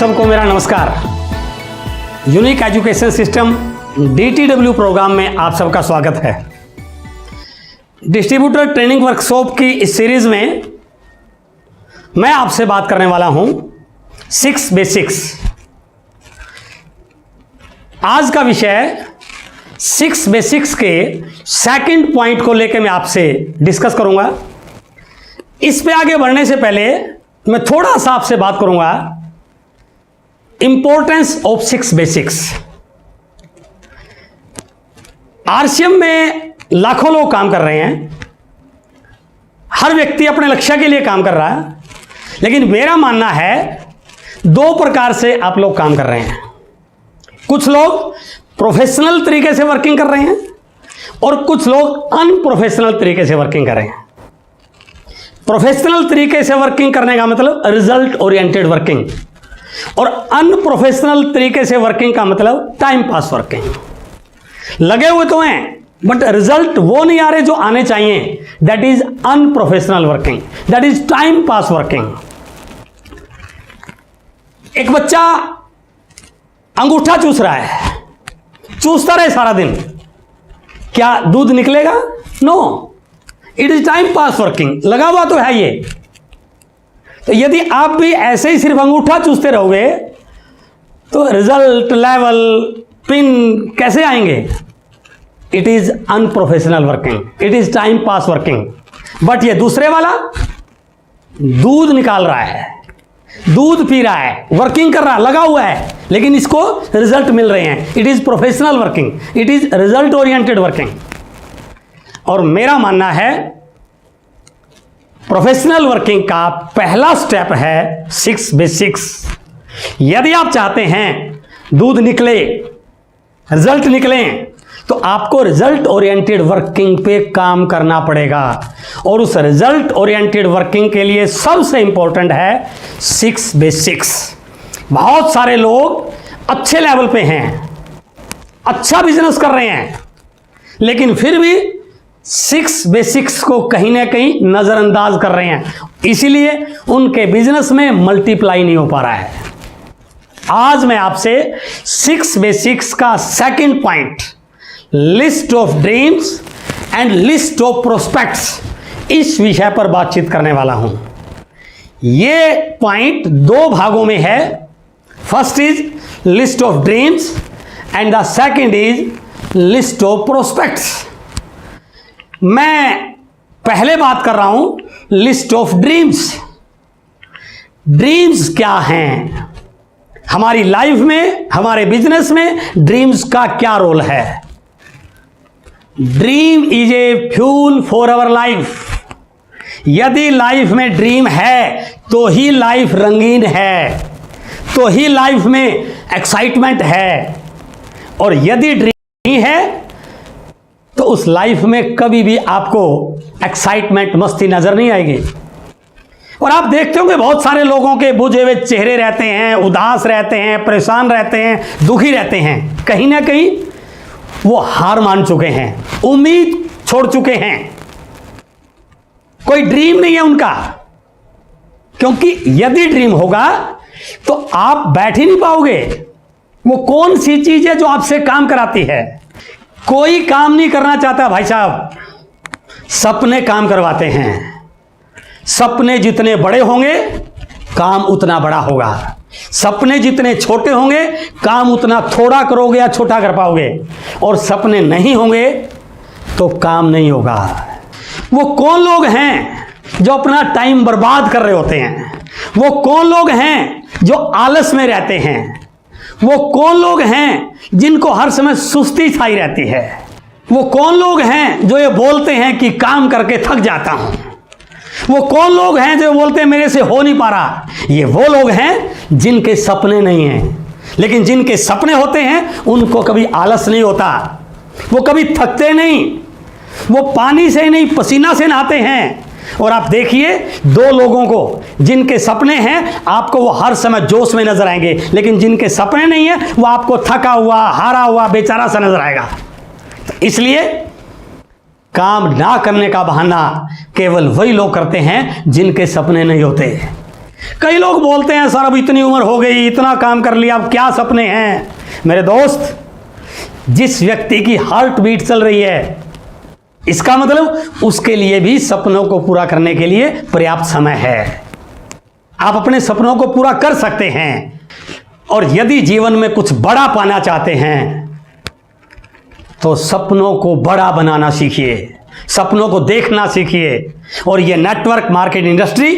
सबको मेरा नमस्कार। Unique education system DTW program में आप सबका स्वागत है। डिस्ट्रीब्यूटर ट्रेनिंग वर्कशॉप की इस सीरीज में मैं आपसे बात करने वाला हूं 6 बेसिक्स। आज का विषय 6 बेसिक्स के सेकंड पॉइंट को लेकर मैं आपसे डिस्कस करूंगा। इस पे आगे बढ़ने से पहले मैं थोड़ा सा आपसे बात करूंगा इंपॉर्टेंस ऑफ 6 बेसिक्स। RCM में लाखों लोग काम कर रहे हैं, हर व्यक्ति अपने लक्ष्य के लिए काम कर रहा है, लेकिन मेरा मानना है 2 प्रकार से आप लोग काम कर रहे हैं। कुछ लोग प्रोफेशनल तरीके से वर्किंग कर रहे हैं और कुछ लोग अनप्रोफेशनल तरीके से वर्किंग कर रहे हैं। प्रोफेशनल तरीके से वर्किंग करने का मतलब रिजल्ट ओरिएंटेड वर्किंग, और अनप्रोफेशनल तरीके से वर्किंग का मतलब टाइम पास वर्किंग। लगे हुए तो हैं बट रिजल्ट वो नहीं आ रहे जो आने चाहिए, that is unprofessional working, that is time pass working. एक बच्चा अंगूठा चूस रहा है, चूसता रहे सारा दिन, क्या दूध निकलेगा? No, it is time pass working, लगा हुआ तो है ये। तो यदि आप भी ऐसे ही सिर्फ अंगूठा चूसते रहोगे तो रिजल्ट, लेवल, पिन कैसे आएंगे? It is unprofessional working, it is time pass working. But ये दूसरे वाला दूध निकाल रहा है, दूध पी रहा है, वर्किंग कर रहा है, लगा हुआ है, लेकिन इसको रिजल्ट मिल रहे हैं। It is professional working, it is result oriented working. और मेरा मानना है प्रोफेशनल वर्किंग का पहला स्टेप है 6 बेसिक्स। यदि आप चाहते हैं दूध निकले, रिजल्ट निकले, तो आपको रिजल्ट ओरिएंटेड वर्किंग पे काम करना पड़ेगा। और उस रिजल्ट ओरिएंटेड वर्किंग के लिए सबसे इंपॉर्टेंट है 6 बेसिक्स। बहुत सारे लोग अच्छे लेवल पे हैं, अच्छा बिजनेस कर रहे हैं, लेकिन फिर भी 6 बेसिक्स को कहीं ना कहीं नजरअंदाज कर रहे हैं, इसीलिए उनके बिजनेस में मल्टीप्लाई नहीं हो पा रहा है। आज मैं आपसे 6 बेसिक्स का second point, list of dreams and list of prospects, इस विषय पर बातचीत करने वाला हूं। ये पॉइंट 2 भागों में है। First is list of dreams and the second is list of prospects. मैं पहले बात कर रहा हूं लिस्ट ऑफ ड्रीम्स। ड्रीम्स क्या हैं हमारी लाइफ में, हमारे बिजनेस में ड्रीम्स का क्या रोल है? Dream is a fuel for our life. यदि लाइफ में ड्रीम है तो ही लाइफ रंगीन है, तो ही लाइफ में एक्साइटमेंट है। और यदि ड्रीम नहीं है तो उस लाइफ में कभी भी आपको एक्साइटमेंट, मस्ती नजर नहीं आएगी। और आप देखते होंगे बहुत सारे लोगों के बुझे हुए चेहरे रहते हैं, उदास रहते हैं, परेशान रहते हैं, दुखी रहते हैं। कहीं ना कहीं वो हार मान चुके हैं, उम्मीद छोड़ चुके हैं, कोई ड्रीम नहीं है उनका। क्योंकि यदि ड्रीम होगा तो आप बैठ ही नहीं पाओगे। वो कौन सी चीज है जो आपसे काम कराती है? कोई काम नहीं करना चाहता भाई साहब, सपने काम करवाते हैं। सपने जितने बड़े होंगे काम उतना बड़ा होगा, सपने जितने छोटे होंगे काम उतना थोड़ा करोगे या छोटा कर पाओगे, और सपने नहीं होंगे तो काम नहीं होगा। वो कौन लोग हैं जो अपना टाइम बर्बाद कर रहे होते हैं? वो कौन लोग हैं जो आलस में रहते हैं? वो कौन लोग हैं जिनको हर समय सुस्ती छाई रहती है? वो कौन लोग हैं जो ये बोलते हैं कि काम करके थक जाता हूं? वो कौन लोग हैं जो बोलते हैं मेरे से हो नहीं पा रहा? ये वो लोग हैं जिनके सपने नहीं हैं, लेकिन जिनके सपने होते हैं उनको कभी आलस नहीं होता, वो कभी थकते नहीं, वो पानी से नहीं पसीना से नहाते हैं। और आप देखिए 2 लोगों को जिनके सपने हैं आपको वो हर समय जोश में नजर आएंगे, लेकिन जिनके सपने नहीं है वो आपको थका हुआ, हारा हुआ, बेचारा सा नजर आएगा। तो इसलिए काम ना करने का बहाना केवल वही लोग करते हैं जिनके सपने नहीं होते। कई लोग बोलते हैं सर अब इतनी उम्र हो गई, इतना काम कर लिया, अब क्या सपने हैं। मेरे दोस्त, जिस व्यक्ति की हार्ट बीट चल रही है, इसका मतलब उसके लिए भी सपनों को पूरा करने के लिए पर्याप्त समय है। आप अपने सपनों को पूरा कर सकते हैं। और यदि जीवन में कुछ बड़ा पाना चाहते हैं तो सपनों को बड़ा बनाना सीखिए, सपनों को देखना सीखिए। और यह नेटवर्क मार्केट इंडस्ट्री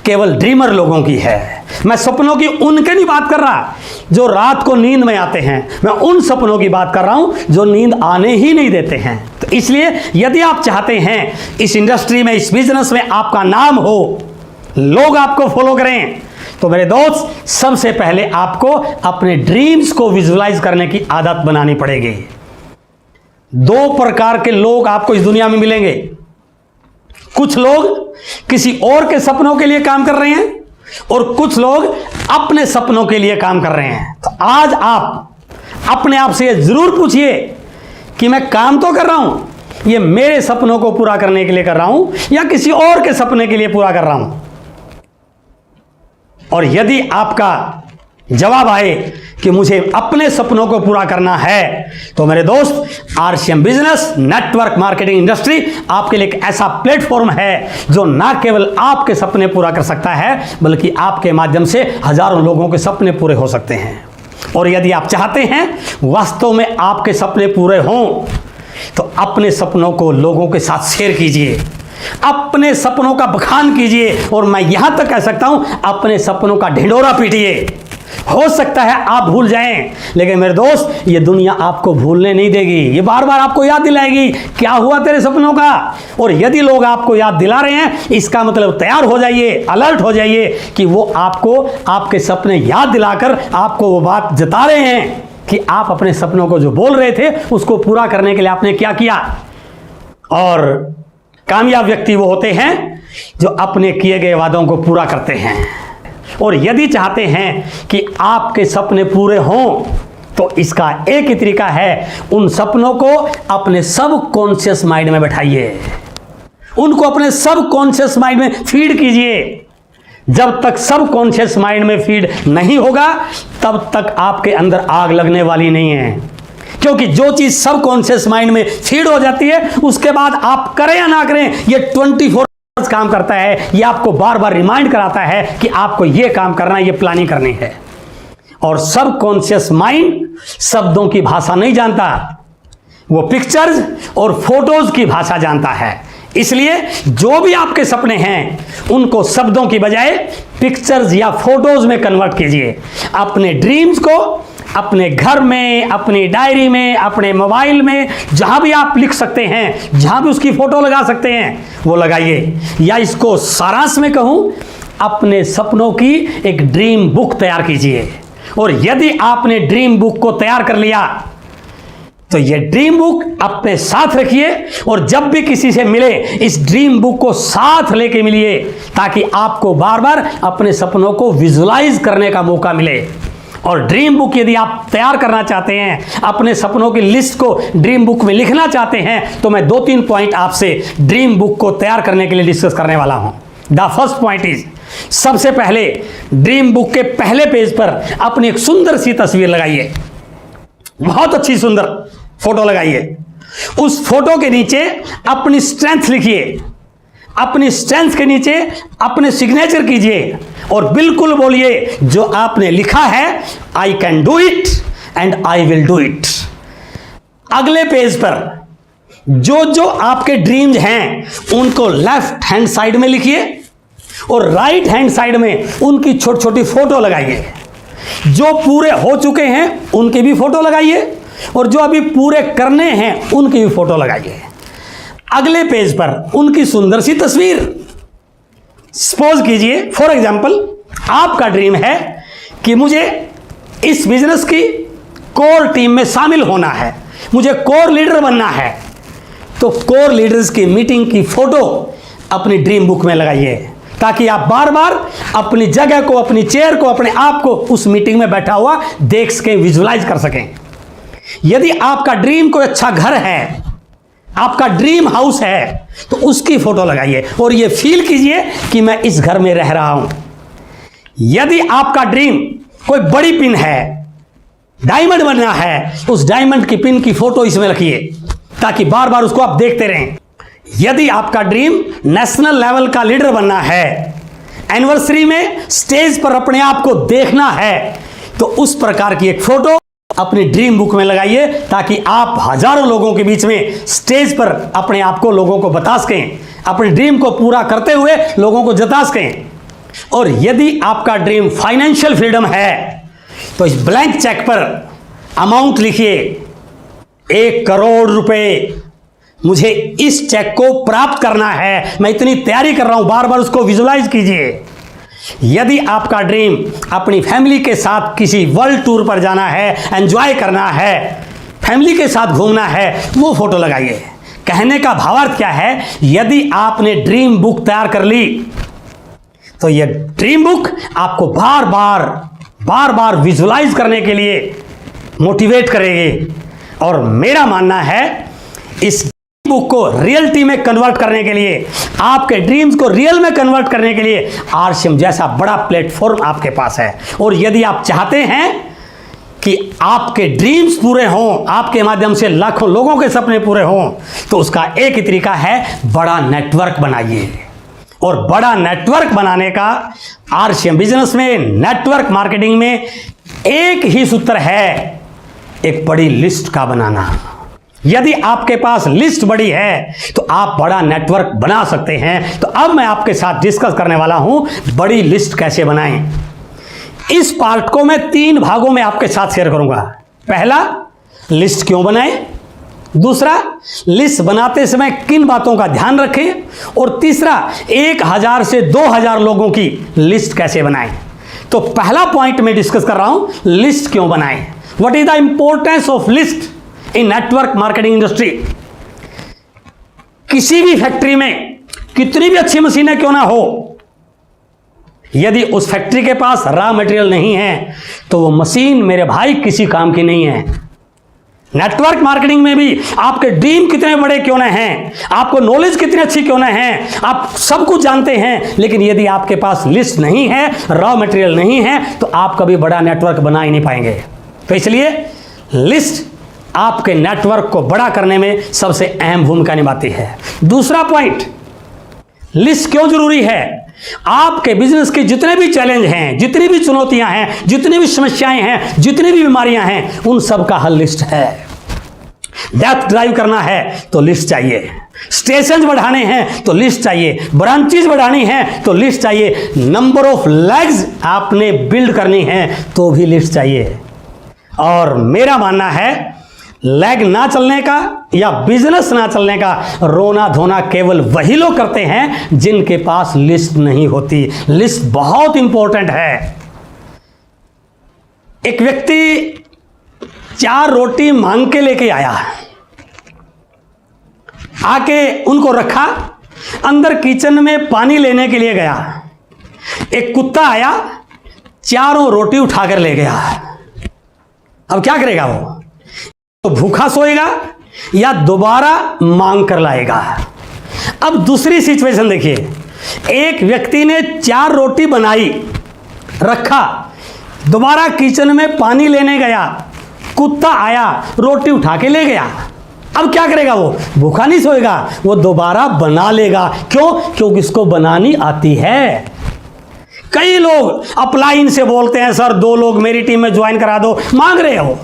केवल ड्रीमर लोगों की है। मैं सपनों की उनके नहीं बात कर रहा जो रात को नींद में आते हैं, मैं उन सपनों की बात कर रहा हूं जो नींद आने ही नहीं देते हैं। तो इसलिए यदि आप चाहते हैं इस इंडस्ट्री में, इस बिजनेस में आपका नाम हो, लोग आपको फॉलो करें, तो मेरे दोस्त सबसे पहले आपको अपने ड्रीम्स को विजुलाइज करने की आदत बनानी पड़ेगी। दो प्रकार के लोग आपको इस दुनिया में मिलेंगे। कुछ लोग किसी और के सपनों के लिए काम कर रहे हैं और कुछ लोग अपने सपनों के लिए काम कर रहे हैं। तो आज आप अपने आप से जरूर पूछिए कि मैं काम तो कर रहा हूं, ये मेरे सपनों को पूरा करने के लिए कर रहा हूं या किसी और के सपने के लिए पूरा कर रहा हूं। और यदि आपका जवाब आए कि मुझे अपने सपनों को पूरा करना है, तो मेरे दोस्त RCM business network marketing industry आपके लिए एक ऐसा प्लेटफॉर्म है जो ना केवल आपके सपने पूरा कर सकता है, बल्कि आपके माध्यम से हजारों लोगों के सपने पूरे हो सकते हैं। और यदि आप चाहते हैं वास्तव में आपके सपने पूरे हों, तो अपने सपनों को लोगों के साथ शेयर कीजिए, अपने सपनों का बखान कीजिए, और मैं यहां तक कह सकता हूं अपने सपनों का ढिंढोरा पीटिए। हो सकता है आप भूल जाएं, लेकिन मेरे दोस्त ये दुनिया आपको भूलने नहीं देगी। ये बार बार आपको याद दिलाएगी क्या हुआ तेरे सपनों का। और यदि लोग आपको याद दिला रहे हैं, इसका मतलब तैयार हो जाइए, अलर्ट हो जाइए कि वो आपको आपके सपने याद दिलाकर आपको वो बात जता रहे हैं कि आप अपने सपनों को जो बोल रहे थे उसको पूरा करने के लिए आपने क्या किया। और कामयाब व्यक्ति वो होते हैं जो अपने किए गए वादों को पूरा करते हैं। और यदि चाहते हैं कि आपके सपने पूरे हों, तो इसका एक ही तरीका है, उन सपनों को अपने सब कॉन्शियस माइंड में बैठाइए, उनको अपने सब कॉन्शियस माइंड में फीड कीजिए। जब तक सब कॉन्शियस माइंड में फीड नहीं होगा, तब तक आपके अंदर आग लगने वाली नहीं है। क्योंकि जो चीज सब कॉन्शियस माइंड में फीड हो जाती है, उसके बाद आप करें या ना करें, ये 24 काम करता है। ये आपको बार बार रिमाइंड कराता है कि आपको ये काम करना है, ये प्लानिंग करनी है। और सब कॉन्शियस माइंड शब्दों की भाषा नहीं जानता, वो पिक्चर्स और फोटोज की भाषा जानता है। इसलिए जो भी आपके सपने हैं उनको शब्दों की बजाय पिक्चर्स या फोटोज में कन्वर्ट कीजिए। अपने ड्रीम्स को अपने घर में, अपनी डायरी में, अपने मोबाइल में, जहां भी आप लिख सकते हैं, जहां भी उसकी फोटो लगा सकते हैं वो लगाइए। या इसको सारांश में कहूं, अपने सपनों की एक ड्रीम बुक तैयार कीजिए। और यदि आपने ड्रीम बुक को तैयार कर लिया, तो ये ड्रीम बुक अपने साथ रखिए और जब भी किसी से मिले इस ड्रीम बुक को साथ लेके मिलिए, ताकि आपको बार बार अपने सपनों को विजुलाइज करने का मौका मिले। और ड्रीम बुक यदि आप तैयार करना चाहते हैं, अपने सपनों की लिस्ट को ड्रीम बुक में लिखना चाहते हैं, तो मैं 2-3 पॉइंट आपसे ड्रीम बुक को तैयार करने के लिए डिस्कस करने वाला हूं। द फर्स्ट पॉइंट इज, सबसे पहले ड्रीम बुक के पहले पेज पर अपनी एक सुंदर सी तस्वीर लगाइए, बहुत अच्छी सुंदर फोटो लगाइए। उस फोटो के नीचे अपनी स्ट्रेंथ लिखिए, अपनी स्ट्रेंथ के नीचे अपने सिग्नेचर कीजिए और बिल्कुल बोलिए जो आपने लिखा है, I can do it and I will do it. अगले पेज पर जो जो आपके ड्रीम्स हैं उनको लेफ्ट हैंड साइड में लिखिए और राइट हैंड साइड में उनकी छोटी छोटी फोटो लगाइए। जो पूरे हो चुके हैं उनकी भी फोटो लगाइए और जो अभी पूरे करने हैं उनकी भी फोटो लगाइए। अगले पेज पर उनकी सुंदर सी तस्वीर। सपोज कीजिए, फॉर एग्जाम्पल, आपका ड्रीम है कि मुझे इस बिजनेस की कोर टीम में शामिल होना है, मुझे कोर लीडर बनना है। तो कोर लीडर्स की मीटिंग की फोटो अपनी ड्रीम बुक में लगाइए, ताकि आप बार बार अपनी जगह को, अपनी चेयर को, अपने आप को उस मीटिंग में बैठा हुआ देख सकें, विजुलाइज कर सकें। यदि आपका ड्रीम कोई अच्छा घर है, आपका ड्रीम हाउस है, तो उसकी फोटो लगाइए और ये फील कीजिए कि मैं इस घर में रह रहा हूं। यदि आपका ड्रीम कोई बड़ी पिन है, डायमंड बनना है, उस डायमंड की पिन की फोटो इसमें रखिए ताकि बार बार उसको आप देखते रहें। यदि आपका ड्रीम नेशनल लेवल का लीडर बनना है, एनिवर्सरी में स्टेज पर अपने आप को देखना है, तो उस प्रकार की एक फोटो अपनी ड्रीम बुक में लगाइए ताकि आप हजारों लोगों के बीच में स्टेज पर अपने आप को लोगों को बता सकें, अपने ड्रीम को पूरा करते हुए लोगों को जता सकें। और यदि आपका ड्रीम फाइनेंशियल फ्रीडम है तो इस ब्लैंक चेक पर अमाउंट लिखिए, 1 करोड़ रुपए मुझे इस चेक को प्राप्त करना है, मैं इतनी तैयारी कर रहा हूं, बार बार उसको विजुलाइज कीजिए। यदि आपका ड्रीम अपनी फैमिली के साथ किसी वर्ल्ड टूर पर जाना है, एंजॉय करना है, फैमिली के साथ घूमना है, वो फोटो लगाइए। कहने का भावार्थ क्या है, यदि आपने ड्रीम बुक तैयार कर ली तो यह ड्रीम बुक आपको बार बार विजुलाइज करने के लिए मोटिवेट करेगी। और मेरा मानना है इस बुक को रियलिटी में कन्वर्ट करने के लिए, आपके ड्रीम्स को रियल में कन्वर्ट करने के लिए आरसीएम जैसा बड़ा प्लेटफॉर्म आपके पास है। और यदि आप चाहते हैं कि आपके ड्रीम्स पूरे हों, आपके माध्यम से लाखों लोगों के सपने पूरे हों, तो उसका एक ही तरीका है, बड़ा नेटवर्क बनाइए। और बड़ा नेटवर्क बनाने का आरसीएम बिजनेस में, नेटवर्क मार्केटिंग में एक ही सूत्र है, एक बड़ी लिस्ट का बनाना। यदि आपके पास लिस्ट बड़ी है तो आप बड़ा नेटवर्क बना सकते हैं। तो अब मैं आपके साथ डिस्कस करने वाला हूं बड़ी लिस्ट कैसे बनाएं। इस पार्ट को मैं 3 भागों में आपके साथ शेयर करूंगा। पहला, लिस्ट क्यों बनाएं, दूसरा, लिस्ट बनाते समय किन बातों का ध्यान रखें, और तीसरा, 1000 से 2000 लोगों की लिस्ट कैसे बनाएं। तो पहला पॉइंट मैं डिस्कस कर रहा हूं, लिस्ट क्यों बनाएं। What is the importance of list in network marketing industry. किसी भी फैक्ट्री में कितनी भी अच्छी मशीनें क्यों ना हो, यदि उस फैक्ट्री के पास रॉ मटेरियल नहीं है तो वो मशीन मेरे भाई किसी काम की नहीं है। नेटवर्क मार्केटिंग में भी आपके ड्रीम कितने बड़े क्यों ना हैं, आपको नॉलेज कितनी अच्छी क्यों ना है, आप सब कुछ जानते हैं, लेकिन यदि आपके पास लिस्ट नहीं है, रॉ मटेरियल नहीं है, तो आप कभी बड़ा नेटवर्क बना ही नहीं पाएंगे। तो इसलिए लिस्ट आपके नेटवर्क को बड़ा करने में सबसे अहम भूमिका निभाती है। दूसरा पॉइंट, लिस्ट क्यों जरूरी है। आपके बिजनेस के जितने भी चैलेंज हैं, जितनी भी चुनौतियां हैं, जितनी भी समस्याएं हैं, जितनी भी बीमारियां हैं, उन सब का हल लिस्ट है। डेप्थ ड्राइव करना है तो लिस्ट चाहिए, स्टेशन बढ़ाने हैं तो लिस्ट चाहिए, ब्रांचेज बढ़ानी है तो लिस्ट चाहिए, नंबर ऑफ लेग्स आपने बिल्ड करनी है तो भी लिस्ट चाहिए। और मेरा मानना है, लेग ना चलने का या बिजनेस ना चलने का रोना धोना केवल वही लोग करते हैं जिनके पास लिस्ट नहीं होती। लिस्ट बहुत इंपॉर्टेंट है। एक व्यक्ति 4 रोटी मांग के लेके आया, आके उनको रखा, अंदर किचन में पानी लेने के लिए गया, एक कुत्ता आया, 4 रोटी उठाकर ले गया। अब क्या करेगा वो, तो भूखा सोएगा या दोबारा मांग कर लाएगा। अब दूसरी सिचुएशन देखिए, एक व्यक्ति ने 4 रोटी बनाई, रखा, दोबारा किचन में पानी लेने गया, कुत्ता आया, रोटी उठा के ले गया। अब क्या करेगा वो, भूखा नहीं सोएगा, वो दोबारा बना लेगा। क्यों, क्योंकि उसको बनानी आती है। कई लोग अपलाइन से बोलते हैं, सर 2 लोग मेरी टीम में ज्वाइन करा दो, मांग रहे हो,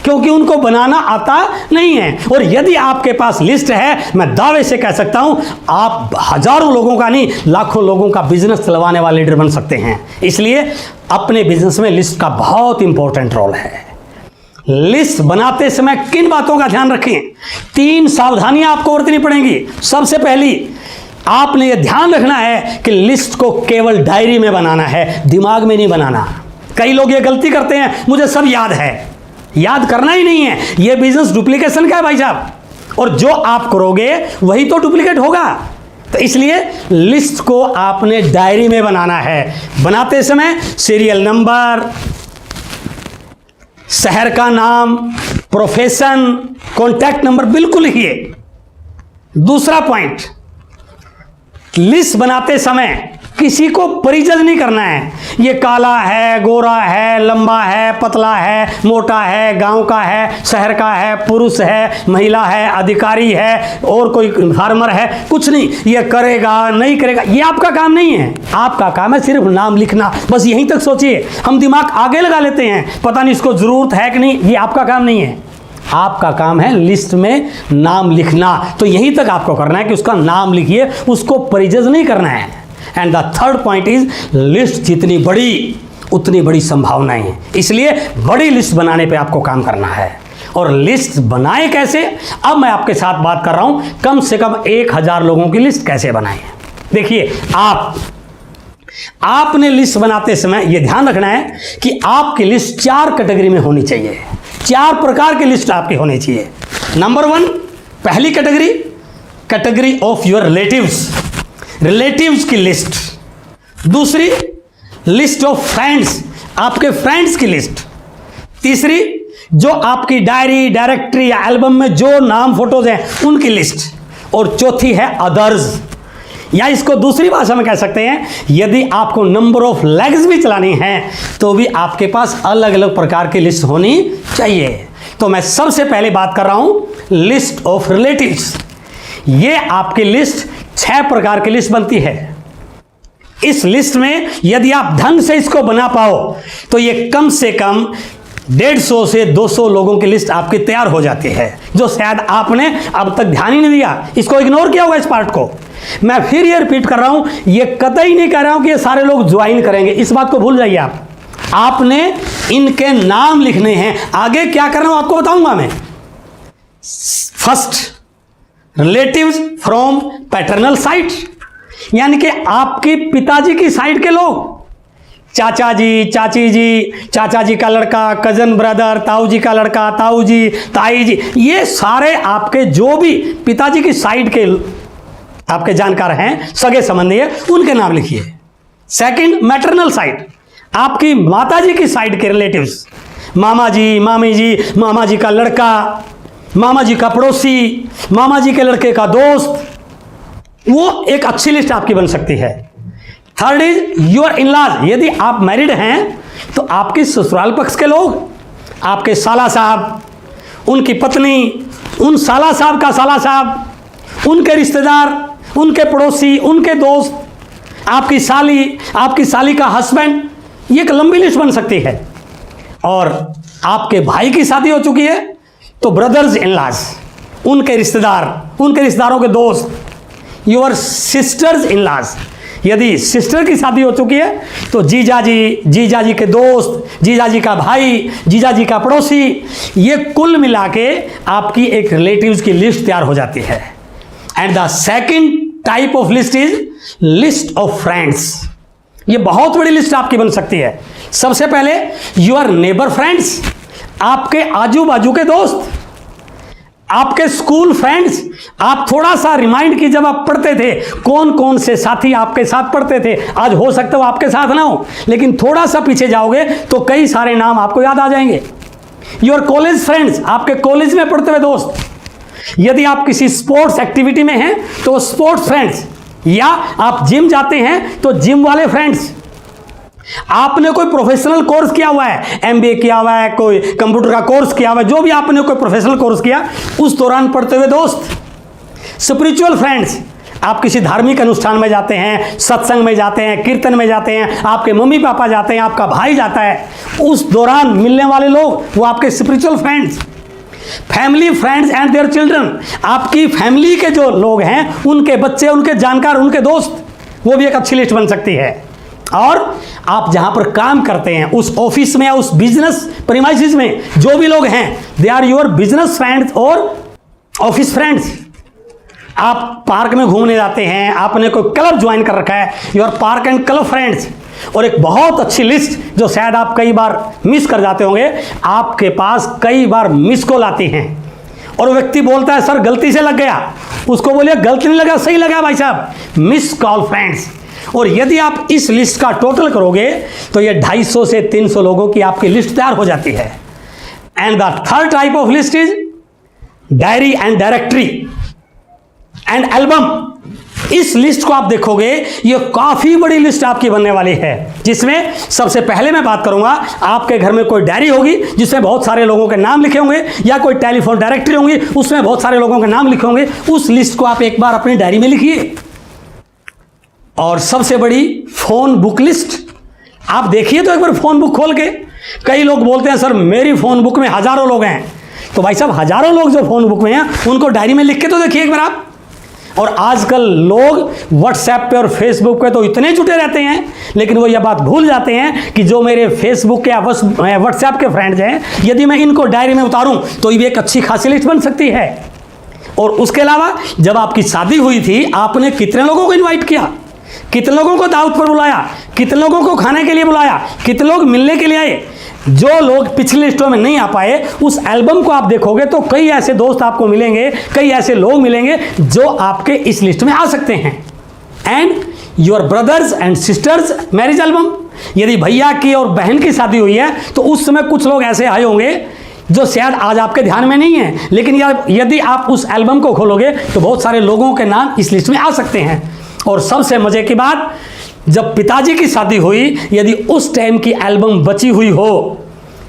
क्योंकि उनको बनाना आता नहीं है। और यदि आपके पास लिस्ट है, मैं दावे से कह सकता हूं, आप हजारों लोगों का नहीं, लाखों लोगों का बिजनेस चलवाने वाले लीडर बन सकते हैं। इसलिए अपने बिजनेस में लिस्ट का बहुत इंपॉर्टेंट रोल है। लिस्ट बनाते समय किन बातों का ध्यान रखें, 3 सावधानियां आपको बरतनी पड़ेंगी। सबसे पहली, आपने यह ध्यान रखना है कि लिस्ट को केवल डायरी में बनाना है, दिमाग में नहीं बनाना। कई लोग ये गलती करते हैं, मुझे सब याद है, याद करना ही नहीं है। यह बिजनेस डुप्लीकेशन का है भाई साहब, और जो आप करोगे वही तो डुप्लीकेट होगा। तो इसलिए लिस्ट को आपने डायरी में बनाना है। बनाते समय सीरियल नंबर, शहर का नाम, प्रोफेशन, कॉन्टैक्ट नंबर बिल्कुल लिखिए। दूसरा पॉइंट, लिस्ट बनाते समय किसी को परिजज नहीं करना है। ये काला है, गोरा है, लंबा है, पतला है, मोटा है, गांव का है, शहर का है, पुरुष है, महिला है, अधिकारी है और कोई फार्मर है, कुछ नहीं। ये करेगा नहीं करेगा, ये आपका काम नहीं है। आपका काम है सिर्फ नाम लिखना, बस यहीं तक सोचिए। हम दिमाग आगे लगा लेते हैं, पता नहीं इसको जरूरत है कि नहीं, ये आपका काम नहीं है। आपका काम है लिस्ट में नाम लिखना, तो यहीं तक आपको करना है कि उसका नाम लिखिए, उसको परिजज नहीं करना है। And the third point is, list जितनी बड़ी उतनी बड़ी संभावनाएं हैं, इसलिए बड़ी लिस्ट बनाने पे आपको काम करना है। और लिस्ट बनाए कैसे, अब मैं आपके साथ बात कर रहा हूं, कम से कम 1000 लोगों की लिस्ट कैसे बनाएं। देखिए, आपने लिस्ट बनाते समय यह ध्यान रखना है कि आपकी लिस्ट 4 कैटेगरी में होनी चाहिए। 4 प्रकार की लिस्ट आपकी होनी चाहिए। नंबर 1, पहली category, category of your relatives की लिस्ट। दूसरी, लिस्ट ऑफ फ्रेंड्स, आपके फ्रेंड्स की लिस्ट। तीसरी, जो आपकी डायरी, डायरेक्टरी या एल्बम में जो नाम फोटोज हैं उनकी लिस्ट। और चौथी है अदर्स, या इसको दूसरी भाषा में कह सकते हैं, यदि आपको नंबर ऑफ लेग्स भी चलानी है तो भी आपके पास अलग अलग प्रकार की लिस्ट होनी चाहिए। तो मैं सबसे पहले बात कर रहा हूं लिस्ट ऑफ रिलेटिव्स। ये आपकी लिस्ट 6 प्रकार की लिस्ट बनती है। इस लिस्ट में यदि आप ढंग से इसको बना पाओ तो ये कम से कम 150 से 200 लोगों की लिस्ट आपकी तैयार हो जाती है, जो शायद आपने अब तक ध्यान ही नहीं दिया, इसको इग्नोर किया होगा इस पार्ट को। मैं फिर ये रिपीट कर रहा हूं, ये कतई नहीं कह रहा हूं कि ये सारे लोग ज्वाइन करेंगे, इस बात को भूल जाइए आप। आपने इनके नाम लिखने हैं, आगे क्या करना है आपको बताऊंगा मैं। First, relatives from paternal side, यानी कि आपकी पिताजी की साइड के लोग, चाचा जी, चाची जी, चाचा जी का लड़का, कजन ब्रदर, ताऊ जी का लड़का, ताऊ जी, ताई जी, ये सारे आपके जो भी पिताजी की साइड के आपके जानकार हैं, सगे संबंधी है, उनके नाम लिखिए। सेकंड, मैटरनल साइड, आपकी माताजी की साइड के रिलेटिव्स, मामा जी, मामी जी, मामा जी का लड़का, मामा जी का पड़ोसी, मामा जी के लड़के का दोस्त, वो एक अच्छी लिस्ट आपकी बन सकती है। थर्ड इज योर इन-लॉज, यदि आप मैरिड हैं तो आपके ससुराल पक्ष के लोग, आपके साला साहब, उनकी पत्नी, उन साला साहब का साला साहब, उनके रिश्तेदार, उनके पड़ोसी, उनके दोस्त, आपकी साली का हस्बैंड, ये एक लंबी लिस्ट बन सकती है। और आपके भाई की शादी हो चुकी है तो ब्रदर्स इन-लॉज, उनके रिश्तेदार, उनके रिश्तेदारों के दोस्त, योर सिस्टर्स इन-लॉज, यदि सिस्टर की शादी हो चुकी है तो जीजा जी के दोस्त, जीजा जी का भाई, जीजा जी का पड़ोसी, ये कुल मिला के आपकी एक रिलेटिव्स की लिस्ट तैयार हो जाती है। And the second type of list is list of friends. ये बहुत बड़ी लिस्ट आपकी बन सकती है। सबसे पहले योर नेबर फ्रेंड्स, आपके आजू बाजू के दोस्त, आपके स्कूल फ्रेंड्स। आप थोड़ा सा रिमाइंड की, जब आप पढ़ते थे कौन कौन से साथी आपके साथ पढ़ते थे, आज हो सकता है वो आपके साथ ना हो, लेकिन थोड़ा सा पीछे जाओगे तो कई सारे नाम आपको याद आ जाएंगे। योर कॉलेज फ्रेंड्स, आपके कॉलेज में पढ़ते हुए दोस्त, यदि आप किसी स्पोर्ट्स एक्टिविटी में हैं तो स्पोर्ट्स फ्रेंड्स, या आप जिम जाते हैं तो जिम वाले फ्रेंड्स, आपने कोई प्रोफेशनल कोर्स किया हुआ है, एमबीए किया हुआ है, कोई कंप्यूटर का कोर्स किया हुआ है, जो भी आपने कोई प्रोफेशनल कोर्स किया उस दौरान पढ़ते हुए दोस्त। स्पिरिचुअल फ्रेंड्स, आप किसी धार्मिक अनुष्ठान में जाते हैं, सत्संग में जाते हैं, कीर्तन में जाते हैं, आपके मम्मी पापा जाते हैं, आपका भाई जाता है, उस दौरान मिलने वाले लोग वो आपके spiritual friends. Family friends and their children, आपकी फैमिली के जो लोग हैं, उनके बच्चे, उनके जानकार, उनके दोस्त, वो भी एक अच्छी लिस्ट बन सकती है। और आप जहां पर काम करते हैं, उस ऑफिस में या उस बिजनेस प्रीमाइसेस में जो भी लोग हैं, they are your business friends और ऑफिस फ्रेंड्स। आप पार्क में घूमने जाते हैं, आपने कोई क्लब ज्वाइन कर रखा है, your park and club friends. और एक बहुत अच्छी लिस्ट जो शायद आप कई बार मिस कर जाते होंगे, आपके पास कई बार मिस कॉल आती हैं और वो व्यक्ति बोलता है सर गलती से लग गया, उसको बोलिए गलती नहीं लगा, सही लगा भाई साहब, मिस कॉल फ्रेंड्स। और यदि आप इस लिस्ट का टोटल करोगे तो ये 250 से 300 लोगों की आपकी लिस्ट तैयार हो जाती है। And the third type of list is diary and directory and album. इस लिस्ट को आप देखोगे, ये काफी बड़ी लिस्ट आपकी बनने वाली है, जिसमें सबसे पहले मैं बात करूंगा, आपके घर में कोई डायरी होगी जिसमें बहुत सारे लोगों के नाम लिखे होंगे, या कोई टेलीफोन डायरेक्टरी होंगी उसमें बहुत सारे लोगों के नाम लिखे होंगे। उस लिस्ट को आप एक बार अपनी डायरी में लिखिए। और सबसे बड़ी फोन बुक लिस्ट आप देखिए तो एक बार फोन बुक खोल के। कई लोग बोलते हैं सर मेरी फोन बुक में हजारों लोग हैं, तो भाई साहब हजारों लोग जो फोन बुक में हैं उनको डायरी में लिख के तो देखिए एक बार आप। और आजकल लोग व्हाट्सएप पे और फेसबुक पे तो इतने जुटे रहते हैं, लेकिन वो यह बात भूल जाते हैं कि जो मेरे फेसबुक के व्हाट्सएप के फ्रेंड्स हैं, यदि मैं इनको डायरी में उतारूं तो ये एक अच्छी खासी लिस्ट बन सकती है। और उसके अलावा जब आपकी शादी हुई थी, आपने कितने लोगों को इन्वाइट किया, कितने लोगों को दावत पर बुलाया, कितने लोगों को खाने के लिए बुलाया, कितने लोग मिलने के लिए आए। जो लोग पिछली लिस्टों में नहीं आ पाए, उस एल्बम को आप देखोगे तो कई ऐसे दोस्त आपको मिलेंगे, कई ऐसे लोग मिलेंगे जो आपके इस लिस्ट में आ सकते हैं। And your brothers and sisters marriage album, यदि भैया की और बहन की शादी हुई है तो उस समय कुछ लोग ऐसे आए होंगे जो शायद आज आपके ध्यान में नहीं है, लेकिन यदि आप उस एल्बम को खोलोगे तो बहुत सारे लोगों के नाम इस लिस्ट में आ सकते हैं। और सबसे मजे की बात, जब पिताजी की शादी हुई, यदि उस टाइम की एल्बम बची हुई हो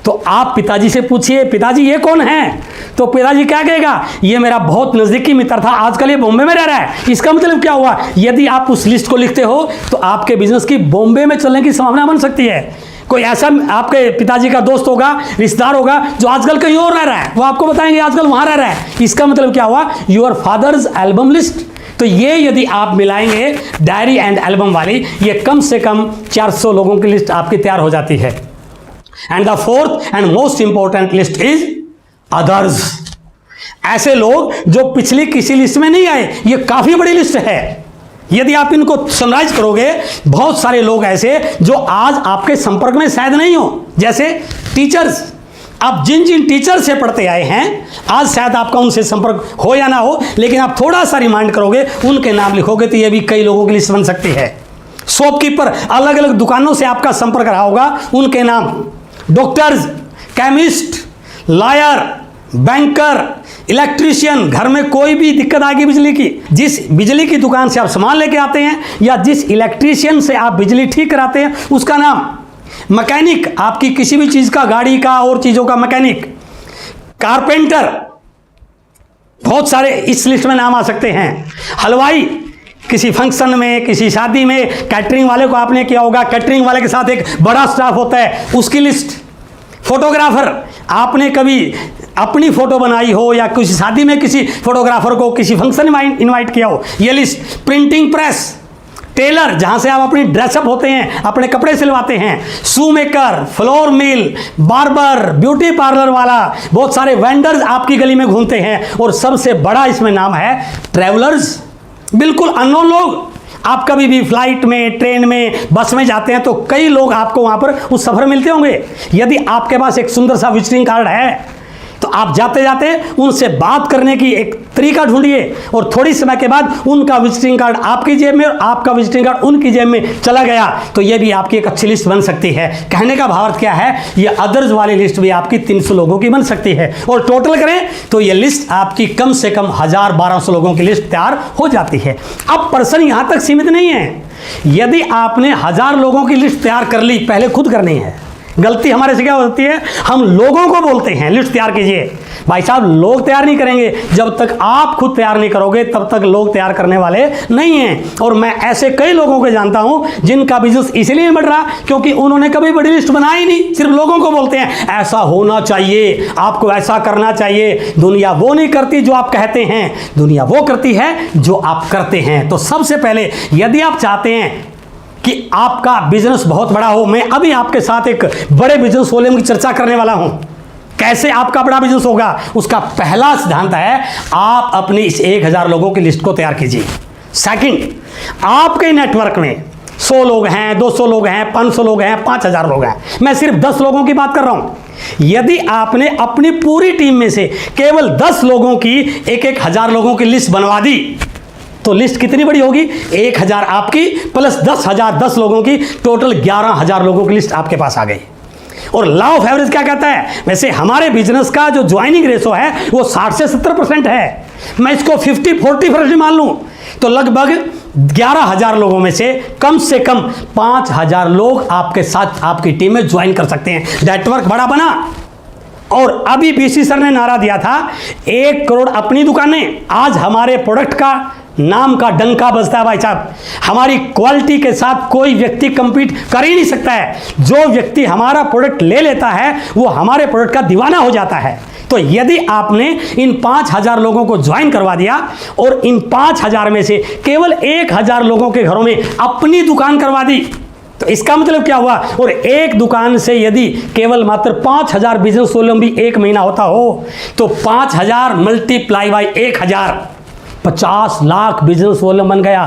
तो आप पिताजी से पूछिए पिताजी ये कौन है, तो पिताजी क्या कहेगा, ये मेरा बहुत नजदीकी मित्र था, आजकल ये बॉम्बे में रह रहा है। इसका मतलब क्या हुआ, यदि आप उस लिस्ट को लिखते हो तो आपके बिजनेस की बॉम्बे में चलने की संभावना बन सकती है। कोई ऐसा आपके पिताजी का दोस्त होगा, रिश्तेदार होगा जो आजकल कहीं और रह रहा है, वो आपको बताएंगे आजकल वहां रह रहा है। इसका मतलब क्या हुआ, योर फादर्स एल्बम लिस्ट। तो ये यदि आप मिलाएंगे डायरी एंड एल्बम वाली, ये कम से कम 400 लोगों की लिस्ट आपकी तैयार हो जाती है। And the fourth and most important list is others. ऐसे लोग जो पिछली किसी लिस्ट में नहीं आए, ये काफी बड़ी लिस्ट है। यदि आप इनको समराइज करोगे, बहुत सारे लोग ऐसे जो आज आपके संपर्क में शायद नहीं हो, जैसे टीचर्स। आप जिन जिन टीचर से पढ़ते आए हैं, आज शायद आपका उनसे संपर्क हो या ना हो, लेकिन आप थोड़ा सा रिमाइंड करोगे, उनके नाम लिखोगे तो ये भी कई लोगों की लिस्ट बन सकती है। शॉपकीपर, अलग अलग दुकानों से आपका संपर्क रहा होगा, उनके नाम। Doctors, chemist, lawyer, banker, electrician, घर में कोई भी दिक्कत आएगी बिजली की, जिस बिजली की दुकान से आप सामान लेके आते हैं या जिस इलेक्ट्रीशियन से आप बिजली ठीक कराते हैं उसका नाम। मैकेनिक, आपकी किसी भी चीज का, गाड़ी का और चीजों का मैकेनिक। कारपेंटर, बहुत सारे इस लिस्ट में नाम आ सकते हैं। हलवाई, किसी फंक्शन में, किसी शादी में कैटरिंग वाले को आपने किया होगा, कैटरिंग वाले के साथ एक बड़ा स्टाफ होता है, उसकी लिस्ट। फोटोग्राफर, आपने कभी अपनी फोटो बनाई हो या किसी शादी में किसी फोटोग्राफर को किसी फंक्शन में इनवाइट किया हो, ये लिस्ट। प्रिंटिंग प्रेस, टेलर, जहां से आप अपनी ड्रेसअप होते हैं, अपने कपड़े सिलवाते हैं। शू maker, flour mill, barber, beauty parlour वाला, बहुत सारे वेंडर्स आपकी गली में घूमते हैं। और सबसे बड़ा इसमें नाम है ट्रैवलर्स, बिल्कुल अननोन लोग। आप कभी भी फ्लाइट में, ट्रेन में, बस में जाते हैं तो कई लोग आपको वहां पर उस सफर मिलते होंगे। यदि आपके पास एक सुंदर सा विजिटिंग कार्ड है तो आप जाते जाते उनसे बात करने की एक तरीका ढूंढिए, और थोड़ी समय के बाद उनका विजिटिंग कार्ड आपकी जेब में और आपका विजिटिंग कार्ड उनकी जेब में चला गया, तो ये भी आपकी एक अच्छी लिस्ट बन सकती है। कहने का भावार्थ क्या है, ये अदर्स वाली लिस्ट भी आपकी 300 लोगों की बन सकती है। और टोटल करें तो ये लिस्ट आपकी कम से कम 1000-1200 लोगों की लिस्ट तैयार हो जाती है। अब पर्सन यहां तक सीमित नहीं है। यदि आपने 1000 लोगों की लिस्ट तैयार कर ली, पहले खुद करनी है। गलती हमारे से क्या होती है, हम लोगों को बोलते हैं लिस्ट तैयार कीजिए। भाई साहब, लोग तैयार नहीं करेंगे जब तक आप खुद तैयार नहीं करोगे, तब तक लोग तैयार करने वाले नहीं हैं। और मैं ऐसे कई लोगों को जानता हूं जिनका बिजनेस इसलिए नहीं बढ़ रहा क्योंकि उन्होंने कभी बड़ी लिस्ट बनाई नहीं, सिर्फ लोगों को बोलते हैं ऐसा होना चाहिए, आपको ऐसा करना चाहिए। दुनिया वो नहीं करती जो आप कहते हैं, दुनिया वो करती है जो आप करते हैं। तो सबसे पहले यदि आप चाहते हैं कि आपका बिजनेस बहुत बड़ा हो, मैं अभी आपके साथ एक बड़े बिजनेस वॉल्यूम की चर्चा करने वाला हूं। कैसे आपका बड़ा बिजनेस होगा, उसका पहला सिद्धांत है आप अपनी इस 1000 लोगों की लिस्ट को तैयार कीजिए। सेकंड, आपके नेटवर्क में 100 लोग हैं, 200 लोग हैं, 500 लोग हैं, 5000 लोग हैं, मैं सिर्फ 10 लोगों की बात कर रहा हूं। यदि आपने अपनी पूरी टीम में से केवल 10 लोगों की 1-1000 लोगों की लिस्ट बनवा दी तो लिस्ट कितनी बड़ी होगी, 1000 आपकी प्लस 10,000 10 लोगों की, टोटल 11,000 लोगों की लिस्ट आपके पास आ गई। और लॉ ऑफ एवरेज क्या कहता है, वैसे हमारे बिजनेस का जो ज्वाइनिंग रेशो है वो 60 से 70% है। मैं इसको 50-40% मान लूं तो लगभग 11,000 लोगों में से कम 5,000 लोग आपके साथ आपकी टीम में ज्वाइन कर सकते हैं। नेटवर्क बड़ा बना। और अभी बीसी सर ने नारा दिया था 1 करोड़ अपनी दुकानें। आज हमारे प्रोडक्ट का नाम का डंका बजता है भाई साहब। हमारी क्वालिटी के साथ कोई व्यक्ति कंपीट कर ही नहीं सकता है। जो व्यक्ति हमारा प्रोडक्ट ले लेता है वो हमारे प्रोडक्ट का दीवाना हो जाता है। तो यदि आपने इन 5,000 लोगों को ज्वाइन करवा दिया और इन 5,000 में से केवल 1,000 लोगों के घरों में अपनी दुकान करवा दी, तो इसका मतलब क्या हुआ? और एक दुकान से यदि केवल मात्र 5,000 बिजनेस वॉल्यूम भी एक महीना होता हो तो 5,000 multiply by 1,000 50 lakh business volume बन गया।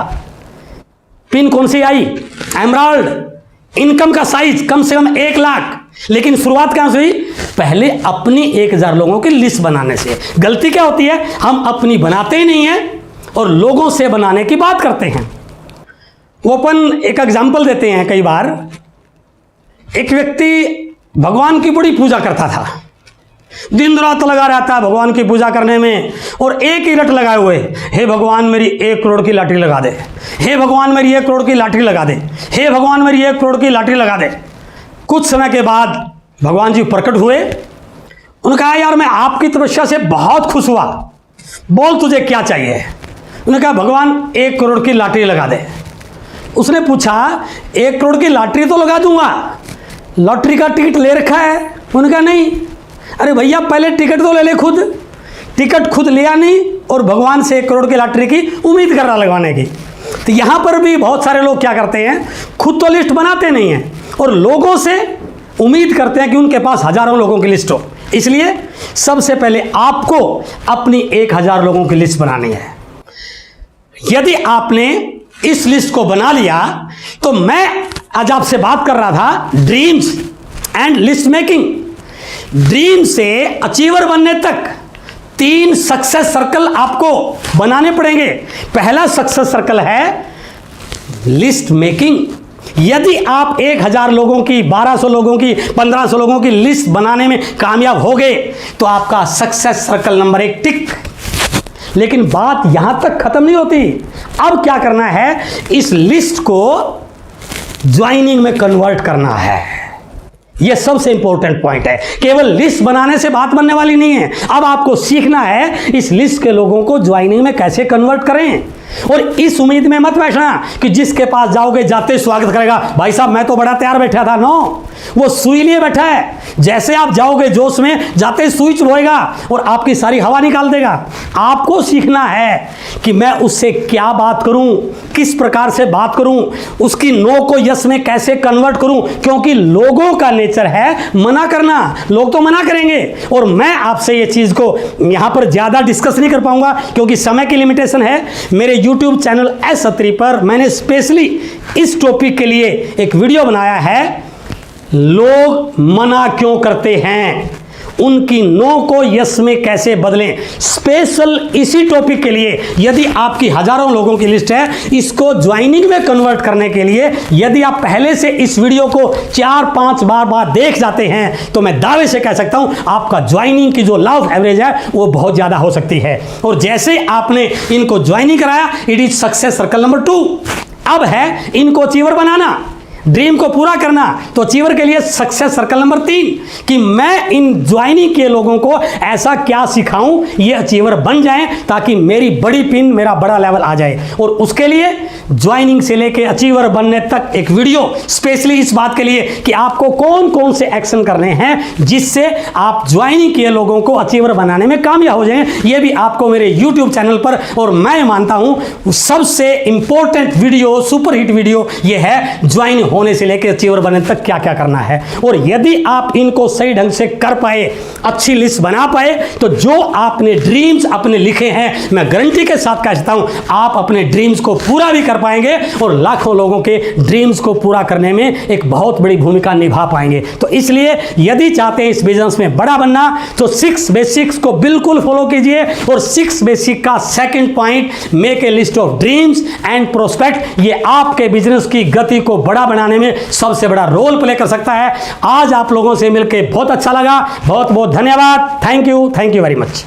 पिन कौन सी आई? एमराल्ड। इनकम का साइज कम से कम 1 लाख। लेकिन शुरुआत कहां से हुई? पहले अपनी 1,000 लोगों की लिस्ट बनाने से। गलती क्या होती है? हम अपनी बनाते ही नहीं है और लोगों से बनाने की बात करते हैं। वो अपन एक एग्जाम्पल देते हैं। कई बार एक व्यक्ति भगवान की बड़ी पूजा करता था, दिन रात लगा रहता है भगवान की पूजा करने में, और एक ही रट लगाए हुए, हे भगवान मेरी 1 करोड़ की लॉटरी लगा दे, हे भगवान मेरी 1 करोड़ की लॉटरी लगा दे, हे भगवान मेरी 1 करोड़ की लॉटरी लगा दे। कुछ समय के बाद भगवान जी प्रकट हुए। उन्होंने कहा यार मैं आपकी तपस्या से बहुत खुश हुआ, बोल तुझे क्या चाहिए? उन्होंने कहा भगवान 1 करोड़ की लॉटरी लगा दे। उसने पूछा 1 करोड़ की लॉटरी तो लगा दूंगा, लॉटरी का टिकट ले रखा है? उन्होंने कहा नहीं। अरे भैया पहले टिकट तो ले ले खुद। टिकट खुद लिया नहीं और भगवान से 1 करोड़ की लॉटरी की उम्मीद कर रहा लगवाने की। तो यहाँ पर भी बहुत सारे लोग क्या करते हैं, खुद तो लिस्ट बनाते नहीं हैं और लोगों से उम्मीद करते हैं कि उनके पास हजारों लोगों की लिस्ट हो। इसलिए सबसे पहले आपको अपनी 1,000 लोगों की लिस्ट बनानी है। यदि आपने इस लिस्ट को बना लिया तो मैं आज आपसे बात कर रहा था dreams and list making. Dream से अचीवर बनने तक 3 सक्सेस सर्कल आपको बनाने पड़ेंगे। पहला सक्सेस सर्कल है लिस्ट मेकिंग। यदि आप 1,000 लोगों की, 1,200 लोगों की, 1,500 लोगों की लिस्ट बनाने में कामयाब हो गए तो आपका सक्सेस सर्कल नंबर 1 टिक। लेकिन बात यहां तक खत्म नहीं होती। अब क्या करना है? इस लिस्ट को ज्वाइनिंग में कन्वर्ट करना है। यह सबसे इंपॉर्टेंट पॉइंट है। केवल लिस्ट बनाने से बात बनने वाली नहीं है। अब आपको सीखना है इस लिस्ट के लोगों को ज्वाइनिंग में कैसे कन्वर्ट करें। और इस उम्मीद में मत बैठना कि जिसके पास जाओगे जाते स्वागत करेगा, भाई साहब मैं तो बड़ा तैयार बैठा था। नो, वो सुई लिए बैठा है। जैसे आप जाओगे जोश में, जाते सुई चुभेगा और आपकी सारी हवा निकाल देगा। आपको सीखना है कि मैं उससे क्या बात करूं, किस प्रकार से बात करूं, उसकी नो को यस में कैसे कन्वर्ट करूं। क्योंकि लोगों का नेचर है मना करना। लोग तो मना करेंगे और मैं आपसे ये चीज को यहां पर ज्यादा डिस्कस नहीं कर पाऊंगा क्योंकि समय की लिमिटेशन है। मेरे YouTube चैनल एस अत्री पर मैंने स्पेशली इस टॉपिक के लिए एक वीडियो बनाया है, लोग मना क्यों करते हैं, उनकी नो को यस में कैसे बदलें। स्पेशल इसी टॉपिक के लिए यदि आपकी हजारों लोगों की लिस्ट है, इसको ज्वाइनिंग में कन्वर्ट करने के लिए यदि आप पहले से इस वीडियो को 4-5 बार देख जाते हैं तो मैं दावे से कह सकता हूं आपका ज्वाइनिंग की जो लॉ ऑफ एवरेज है वो बहुत ज्यादा हो सकती है। और जैसे आपने इनको ज्वाइनिंग कराया, it is success circle number 2। अब है इनको अचीवर बनाना, ड्रीम को पूरा करना। तो अचीवर के लिए सक्सेस सर्कल नंबर 3 कि मैं इन ज्वाइनिंग के लोगों को ऐसा क्या सिखाऊं ये अचीवर बन जाएं ताकि मेरी बड़ी पिन, मेरा बड़ा लेवल आ जाए। और उसके लिए ज्वाइनिंग से लेके अचीवर बनने तक एक वीडियो स्पेशली इस बात के लिए कि आपको कौन कौन से एक्शन करने हैं जिससे आप ज्वाइनिंग के लोगों को अचीवर बनाने में कामयाब हो जाएं। ये भी आपको मेरे YouTube चैनल पर, और मैं मानता हूं सबसे important video, super hit video ये है ज्वाइन होने से लेकर अचीवर बनने तक क्या क्या करना है। और यदि आप इनको सही ढंग से कर पाए, अच्छी लिस्ट बना पाए, तो जो आपने ड्रीम्स अपने लिखे हैं मैं गारंटी के साथ कहता हूं आप अपने ड्रीम्स को पूरा भी कर पाएंगे और लाखों लोगों के ड्रीम्स को पूरा करने में एक बहुत बड़ी भूमिका निभा पाएंगे। तो इसलिए यदि चाहते हैं इस बिजनेस में बड़ा बनना तो 6 बेसिक्स को बिल्कुल फॉलो कीजिए। और 6 बेसिक का second point, make a list of dreams and prospect, ये आपके बिजनेस की गति को बड़ा बनाने में सबसे बड़ा रोल प्ले कर सकता है। आज आप लोगों से मिलकर बहुत अच्छा लगा। बहुत बहुत धन्यवाद। Thank you very much.